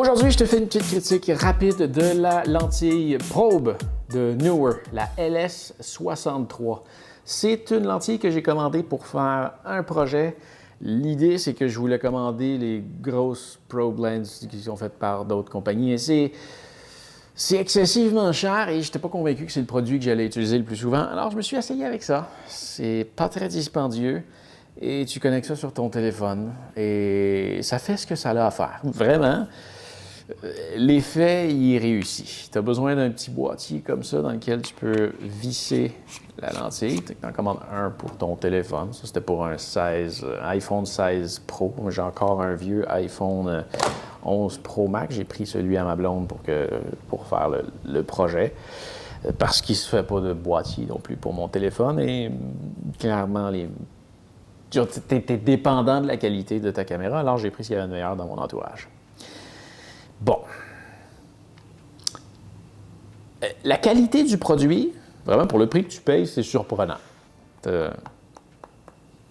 Aujourd'hui, je te fais une petite critique rapide de la lentille Probe de Neewer, la LS63. C'est une lentille que j'ai commandée pour faire un projet. L'idée, c'est que je voulais commander les grosses Probe Lens qui sont faites par d'autres compagnies. Et c'est excessivement cher et je n'étais pas convaincu que c'est le produit que j'allais utiliser le plus souvent. Alors, je me suis essayé avec ça. C'est pas très dispendieux et tu connectes ça sur ton téléphone et ça fait ce que ça a à faire. Vraiment. L'effet, il est réussi. Tu as besoin d'un petit boîtier comme ça dans lequel tu peux visser la lentille. Tu en commandes un pour ton téléphone. Ça, c'était pour un iPhone 16 Pro. Moi, j'ai encore un vieux iPhone 11 Pro Max. J'ai pris celui à ma blonde pour faire le projet. Parce qu'il ne se fait pas de boîtier non plus pour mon téléphone. Et clairement, tu es dépendant de la qualité de ta caméra. Alors, j'ai pris ce qu'il y avait de meilleur dans mon entourage. Bon. La qualité du produit, vraiment pour le prix que tu payes, c'est surprenant.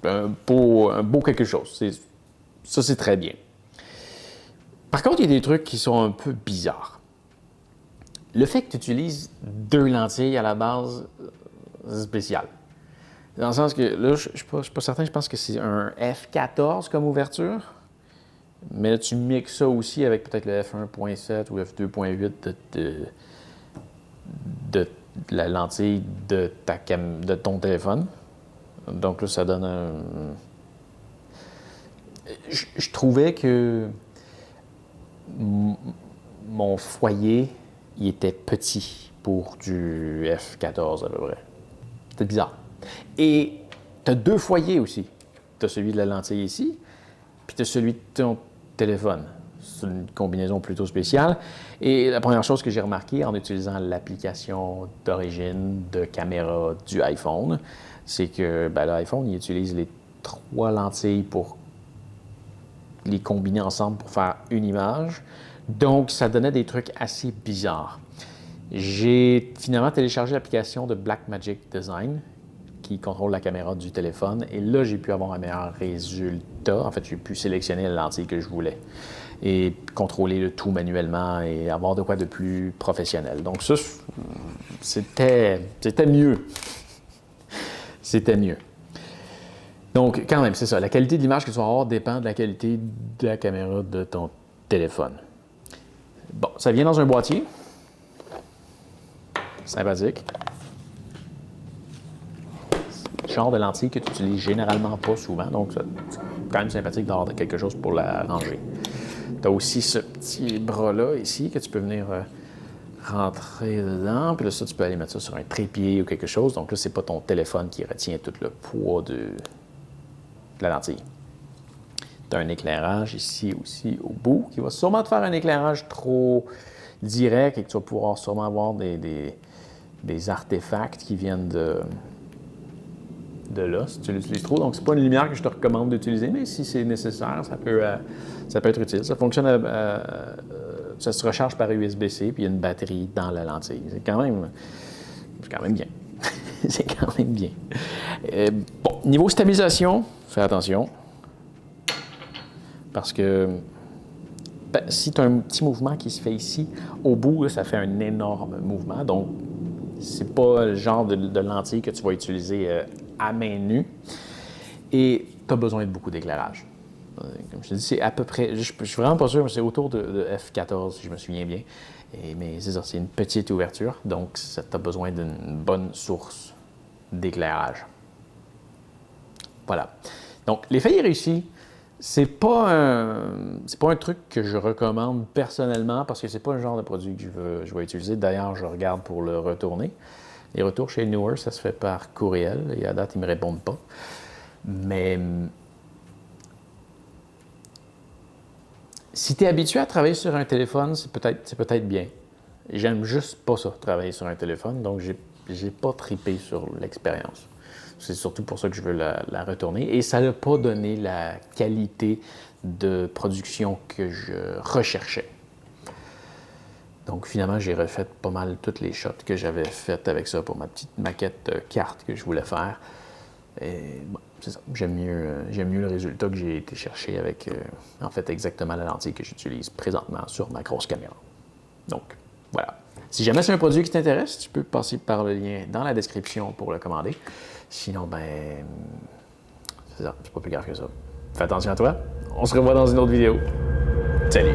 Un beau quelque chose. Ça, c'est très bien. Par contre, il y a des trucs qui sont un peu bizarres. Le fait que tu utilises deux lentilles à la base, c'est spécial. Dans le sens que, là, je ne suis pas certain, je pense que c'est un F14 comme ouverture. Mais là, tu mixes ça aussi avec peut-être le f1.7 ou f2.8 de la lentille de ton téléphone. Donc là, ça donne un... Je trouvais que mon foyer, il était petit pour du F14 à peu près. C'était bizarre. Et tu as deux foyers aussi. Tu as celui de la lentille ici, puis tu as celui de ton téléphone. C'est une combinaison plutôt spéciale. Et la première chose que j'ai remarqué en utilisant l'application d'origine de caméra du iPhone, c'est que l'iPhone, il utilise les trois lentilles pour les combiner ensemble pour faire une image. Donc, ça donnait des trucs assez bizarres. J'ai finalement téléchargé l'application de Blackmagic Design qui contrôle la caméra du téléphone. Et là, j'ai pu avoir un meilleur résultat. En fait, j'ai pu sélectionner la lentille que je voulais et contrôler le tout manuellement et avoir de quoi de plus professionnel. Donc ça, c'était mieux. C'était mieux. Donc, quand même, c'est ça. La qualité de l'image que tu vas avoir dépend de la qualité de la caméra de ton téléphone. Bon, ça vient dans un boîtier. Sympathique. Genre de lentille que tu utilises généralement pas souvent, donc c'est quand même sympathique d'avoir quelque chose pour la ranger. Tu as aussi ce petit bras-là ici que tu peux venir rentrer dedans, puis là, ça, tu peux aller mettre ça sur un trépied ou quelque chose. Donc là, c'est pas ton téléphone qui retient tout le poids de la lentille. Tu as un éclairage ici aussi au bout qui va sûrement te faire un éclairage trop direct et que tu vas pouvoir sûrement avoir des artefacts qui viennent de là, si tu l'utilises trop. Donc, c'est pas une lumière que je te recommande d'utiliser, mais si c'est nécessaire, ça peut être utile. Ça fonctionne, ça se recharge par USB-C, puis il y a une batterie dans la lentille. C'est quand même bien. C'est quand même bien. Bon, niveau stabilisation, fais attention. Parce que si tu as un petit mouvement qui se fait ici, au bout, là, ça fait un énorme mouvement. Donc, c'est pas le genre de lentille que tu vas utiliser à main nue. Et tu as besoin de beaucoup d'éclairage. Comme je te dis, c'est à peu près, je suis vraiment pas sûr, mais c'est autour de F14, si je me souviens bien. Mais c'est ça, c'est une petite ouverture, donc tu as besoin d'une bonne source d'éclairage. Voilà. Donc, l'effet est réussi. C'est pas un truc que je recommande personnellement parce que c'est pas le genre de produit que je vais utiliser. D'ailleurs, je regarde pour le retourner. Les retours chez Neewer, ça se fait par courriel et à date, ils ne me répondent pas. Mais si tu es habitué à travailler sur un téléphone, c'est peut-être bien. J'aime juste pas ça, travailler sur un téléphone, donc j'ai pas trippé sur l'expérience. C'est surtout pour ça que je veux la retourner. Et ça n'a pas donné la qualité de production que je recherchais. Donc, finalement, j'ai refait pas mal toutes les shots que j'avais faites avec ça pour ma petite maquette carte que je voulais faire. Et bon, c'est ça. J'aime mieux le résultat que j'ai été chercher avec, en fait, exactement la lentille que j'utilise présentement sur ma grosse caméra. Donc, voilà. Si jamais c'est un produit qui t'intéresse, tu peux passer par le lien dans la description pour le commander. Sinon, ben, c'est ça. C'est pas plus grave que ça. Fais attention à toi. On se revoit dans une autre vidéo. Salut!